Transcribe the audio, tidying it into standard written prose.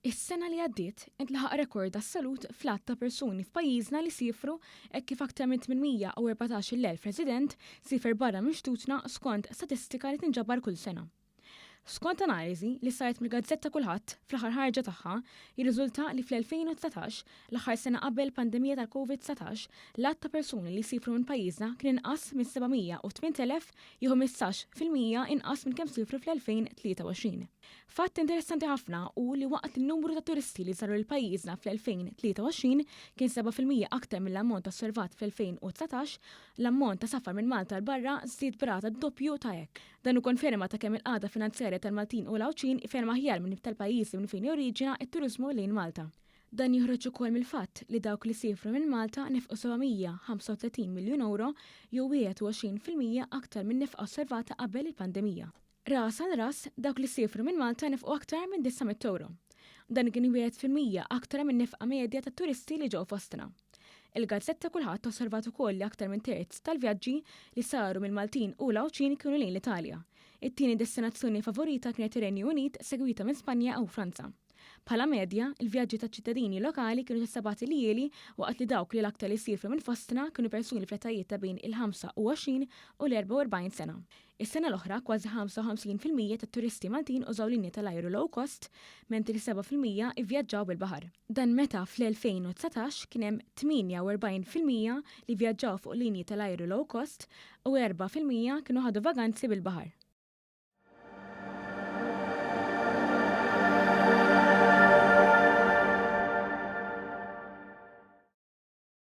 Is-sena li għaddiet intlaħaq rekord tas-salut fl-att ta' persuni f'pajjiżna li sifru hekk kif aktar minn 814,000 resident sifer barra mixtutna skont statistika li tinġabar kull sena. Skont analiżi li saret mill-Gazzetta Kulħadd fl-aħħar ħarġa tagħha, jirriżulta li fl-2019 l-aħħar sena qabel pandemija tal-COVID-19 l-att ta' persuni li sifru minn pajjiżna kien inqas minn 708,000 jew 15% inqas minn kemm sifru fl-2023. Fatt interessanti ħafna u li waqt il-numru ta' turisti li saru l-pajjiżna fl-2023 kien 7% aktar mill-ammont osservat fl-2019, l-ammont ta' safar minn Malta l-barra żdied brata doppju ta' hekk. Dan ukonferma ta' kemm il-qagħda finanzjarja tal-Maltin u l-Awċin ferm aħjar minn tal-pajjiżi minn fejn joriġina t-turiżmu lejn Malta. Dan joħroġ ukoll mill-fatt li dawk li sifru minn Malta nefqu 735 miljun euro jew 21% aktar minn nefqa osservata qabel il-pandemija. Ras għal ras dawk li sifru minn Malta nefqu aktar minn 900 euro. Dan kien 1% aktar minn nefqa medja tat turisti li ġew fostna. Il-Gazzetta Kulħadd osservat ukoll li aktar minn terz tal-vjaġġi li saru minn Maltin u l-Awċin kienu lejn l-Italja. It-tieni destinazzjoni favorita kienet ir-Renju Unit segwita minn Spanja u Franza. Bħala medja, il-vjaġġi ta' ċittadini lokali kienu ċessabati li jeli waqt li dawk li l-aktar li sifru minn fostna kienu persuni fl-etajiet ta' bejn il-25 u l-44 sena. Is-sena l-oħra kważi 55% tat-turisti Maltin użaw linji tal-ajru low cost, mentri 7% ivvjaġġaw bil-baħar. Dan meta fl-2019 kien hemm 48% li vjaġġaw fuq linji tal-ajru low cost u 4% kienu ħadu vaganzi bil-baħar.